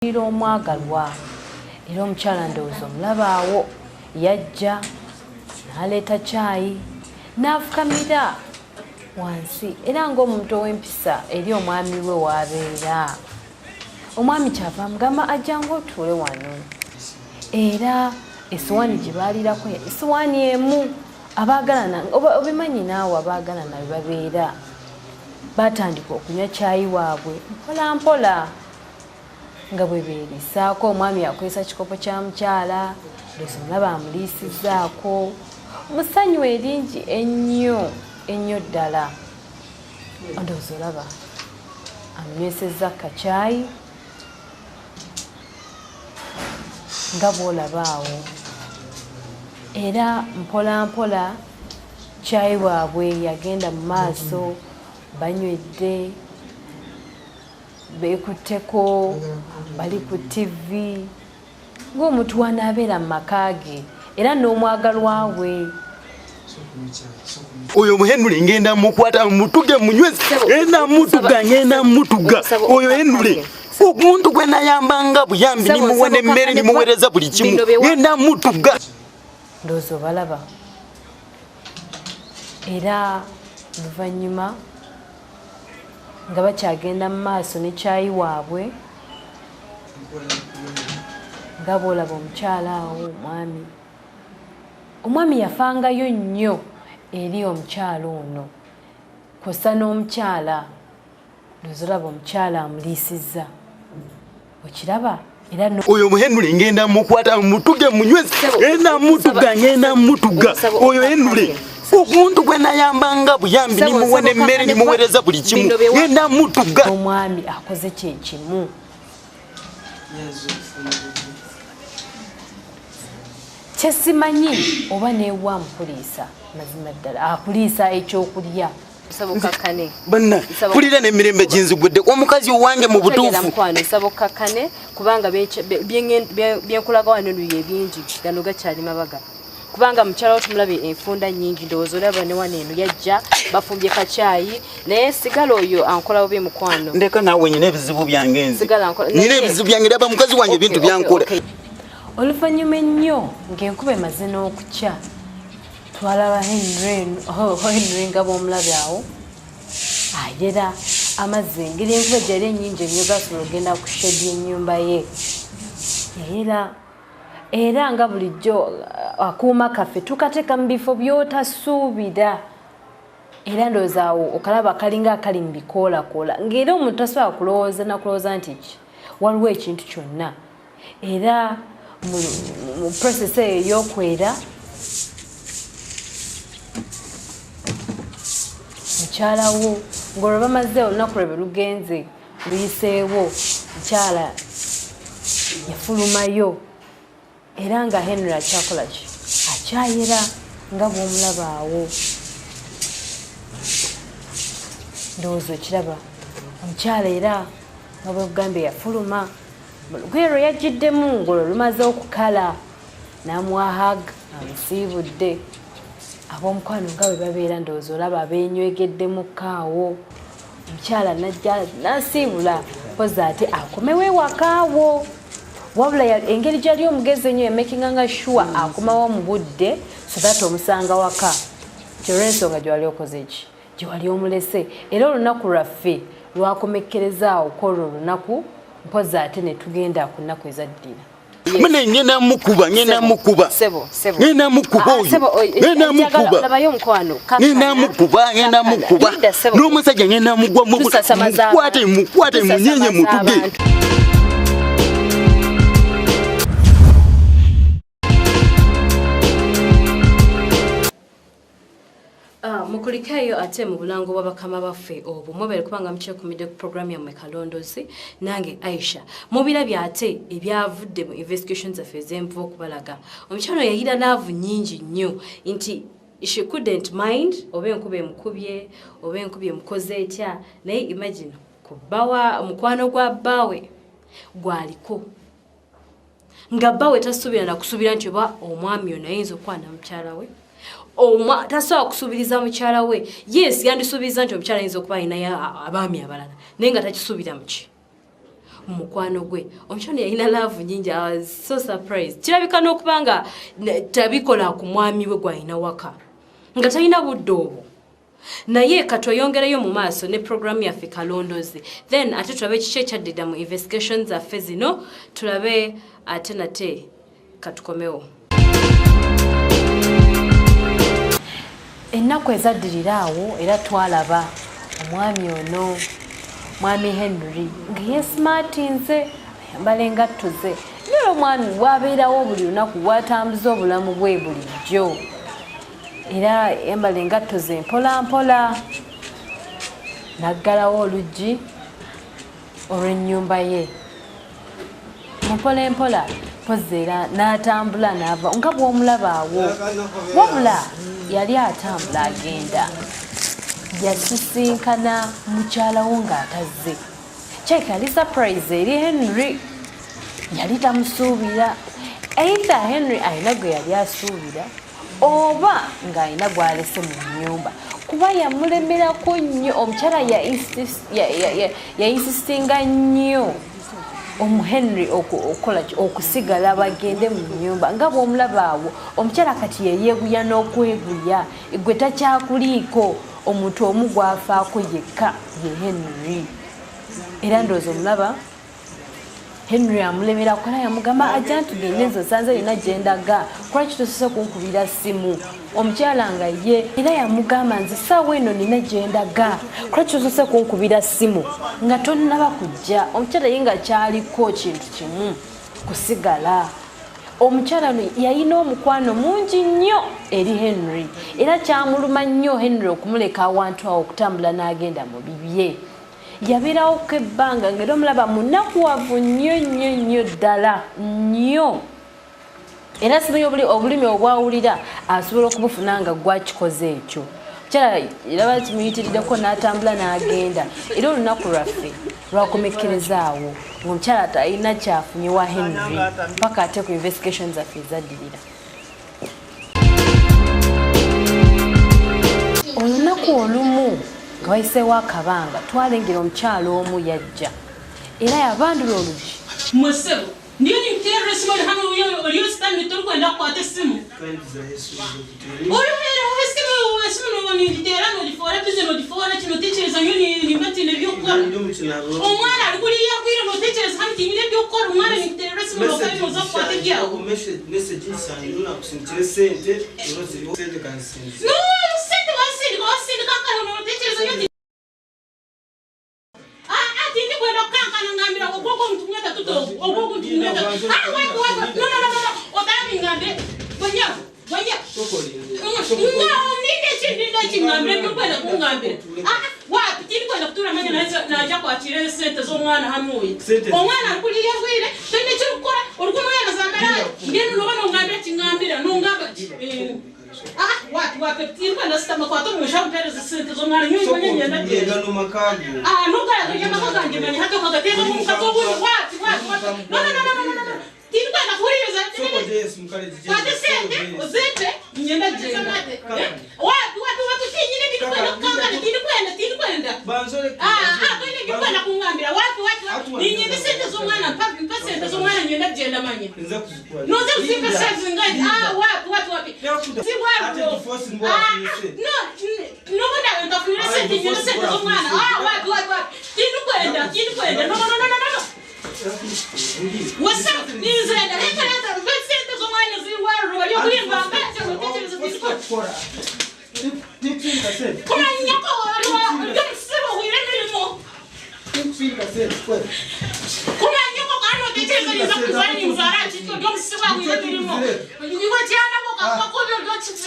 Iro omwagalwa era omukyala ndowooza omulabaawo yajja n'aleeta caayi n'afukamira wansi era ng'omuntu ow'empisa eri omwami we w'abeera. Omwami kyava amugamba ajjangu otuule wano era essowaani gye baalirako essowaani emu abaagalana obimanyi naawe abaagalana we babeera baatandika okunywa caayi waabwe mpola mpola nga bwe beerisaako. Omwami akwesa kikopo kya mukyala ndowooza omulaba amuliisizzaako musanyu eringi ennyo ennyo ddala. Ndowooza olaba amunywesezza kacaayi nga bw'olaba awo era mpola mpola caayi waabwe yagenda mu maaso banywedde beekutteko bali ku TV ng'omuntu wanaabeera mu maka ge era n'omwagalwa we. Oyo muhenule ngenda mukwata mutuge munywezi ngenda mutuga oyo henule omuntu gwe nayambanga buyambi nimuwe n'emmere nimuweereza buli kimu ngenda mutuga. Ndowooza obalaba era oluvannyuma nga bakyagenda mu maaso ne caayi waabwe nga bw'olaba omukyala awo omwami yafangayo nnyo eri omukyala ono kw'ossa n'omukyala ndowooza olaba omukyala amuliisizza okiraba era oyo muhenule ngenda mukwata mutuge munywezi ngenda mutuga oyo henule omuntu gwe nayambanga buyambi nimuwe n'emmere nimuweereza buli kimu ngenda mutuga. Omwami akoze kye kimu kyesimanyi oba neewa mupoliisa mazima ddala apoliisa ekyokulya banna pulira n'emirembe ginzigwedde omukazi wange mu butuufu sabokakane kubanga byenkulaga wano nuye bingi gano gakyali mabaga kubanga mukyala wo tumulabe enfunda nnyingi ndowooza olaba ne wano eno yajja bafumbye kacaayi naye sigala oyo ankola bubi mukwano ndeka naawe nyina ebizibu byange nze nyina ebizibu byange laba mukazi wange ebintu byankola. Oluvannyuma ennyo ng'enkuba emaze n'okukya twalaba Henry nga bw'omulabe awo ayera amazzi engeri enkuba gyali ennyingi ennyo gasobola ogenda ku shedi y'ennyumba ye era nga bulijjo akuuma kaffe tukateeka mu bifo by'otasuubira era ndowooza awo okalaba kalinga akali mu bikoolakoola ng'era omuntu tasobola kulowooza nakulowooza nti waliwo ekintu kyonna era mu process eyo ey'okwera mukyala wo ng'olwo bamaze olunaku lwe lugenze luyiseewo mukyala yafulumayo era nga Henry akyakola ki akyayera nga bw'omulaba awo. Ndowooza okiraba omukyala era nga bwegambye yafuluma lugero yajjiddemu ng'olwo lumaze okukala n'amuwahaga amusiibudde ab'omukwano nga bwe babeera ndowooza olaba abeenywegeddemu kaawo omukyala najja n'asiibula poza ate akomewo ewakaawo wabula engeri gyali omugezi ennyo yamakinga nga sure akomawo mu budde so that omusanga waka kyolw'ensonga gye wali okoze eki gye wali omulese era olunaku lwaffe lwakomekkerezaawo kwolwo olunaku mpozi ate ne tugenda ku nnaku ezaddira. Mune ngenda mukuba oyo ngenda mukuba n'omusajja ngenda mugwa mukwate munyenye mutuge. Mukulikayo ate mu bulango bw'abakama baffe obwo mwebale kubanga mukyekumidde ku programu yammwe Kalondozi nange Aisha mubirabye ate ebyavudde mu investigations zaffe ez'enva okubalaga omukyalo yayira laavu nnyingi nnyo nti she couldn't mind oba enkuba emukubye oba enkuba emukoze etya naye imagine kubawa mukwano gwa bbaawe gwaliko nga bbaawe tasuubira na kusuubira nti oba omwami ono ayinza okwana mukyala we tasobola kusubiriza mukyala we yes yandisuubiza nti omukyala ayinza okuba alinayo abaami abalala naye nga takisuubira muki mukwano gwe omukyala yalina love nyingi. I was so surprised. Kirabika n'okubanga tabikola ku mwami we gwalina waka nga talina budde obwo. Naye katweyongereyo mu maaso ne programu yaffe Kalondozi, then ate tulabe kiki ekyaddira mu investigations zaffe zino, tulabe ate nate katukomewo. Ennaku ezaddirira awo era twalaba omwami ono, mwami Henry, nga yeesmartinze ayambala engatto ze. Naye omwami bw'abeerawo buli lunaku bw'atambuza obulamu bwe bulijjo. Era yambala engatto ze mpola mpola. Naggalawo oluggi olw'ennyumba ye. Mpola mpola pozera n'atambula n'ava nga bw'omulaba awo. Wabula yali atambula agenda. Yasisinkana mukyala wo ng'atazze. Kyeka yali surprise eri Henry. Yali tamusuubira. Either Henry alina gwe yali asuubira oba ng'alina gw'alese mu nnyumba. Kuba yamulemerako nnyo. Omukyala yaisistinga nnyo Henry okusigala bagende mu nnyumba. Nga bw'omulaba awo omukyala kati yeyeeguya n'okweguya. Gwe takyakuliiko. Omuntu omu gwafaako yekka ye Henry. Era ndowooza omulaba Henry amulemera kola yamugamba ajja tugende nzo sanze yina gyendaga. Kola kitosose kunkubira simu. Omukyala nga ye era yamugamba nze ssaawa eno nina gyendaga. Kola kitosose kunkubira simu nga tonnaba kujja. Omukyala ye nga kyaliko kintu kimu kusigala. Omukyala yalina omukwano mungi nnyo eri Henry. Era kyamuluma nnyo Henry okumuleka awantu awo okutambula n'agenda mu bibye. Yabeerawo kebbanga ng'era omulaba munakuwavu nnyo ddala nnyo. Era simanyi obulimi obwawulira asobola okubufuna nga gwakikoze ekyo. Omukyala eraba kimuyitiriddeko n'atambula n'agenda. Era olunaku lwaffe lwakomekereza awo ng'omukyala talina kyafunye wa Henry paka ate ku investigations zaffe ezaddirira. Olunaku olumu nga wayiseewo akabanga twalengera omukyala omu yajja era yabandula oluggi. Mwesebo ndiyo nimtera simu hano uyo stand tulikuwa nda kwa simu. Oyo hera simu no nitera no difora tuze no difora kino techereza nyoni nimbati ne byokora. Omwana alikuli yakwira no techereza hamti nyine byokora omwana nimtera simu no kandi no zakwa tejya. Message insani nuna kusimtire sente urozi sente kansinzi. No sente wasindi kaka no techereza nyoni. Atindi kwenda kankana ngambira ogoko mtumweta tuto ogoko mtumweta. No. Otami ngambe. Wanya. No, ninde chingambira kwenda kungambira. Wapi tindi kwenda kutura manya naja kwatire sente zo mwana hanuye. Omwana akuliye bwire tende chirukora urukuno yana zambera. Ngene no ngambira chingambira no ngamba. Wapi tindi kwenda sitama kwato mushampere sente zo mwana nyinyi manya nyenda. Ngano makambi. Nuka kujya makaganje manya hata kagateka mu kato bwo wapi. No. Tindi kwenda kuriyoza. Soko Yesu mukaleje. Wate sente uzepe nyenda jenda. Wapi tinyine tindi kwenda kangana tindi kwenda. Banzole. Kwenda kwenda kungambira wapi. Ninyine sente zo mwana papi sente zo mwana nyenda jenda manya. Nza kuzikwa. No ze kusipa sente ngaji. Wapi. Si wapi. No wanda ndafuna sente nyenda sente zo mwana. Wapi. Tindi kwenda. No. What's up? Ninza leta sente zo mwana ziwaro yo kwimba ngaje no techereza tindi. Kuna nyako ndio msiba wiremilimo. Kuna nyako kano techereza ni za kuzani mzarachi ndio msiba wiremilimo. Ni wajana kwa kwa ndio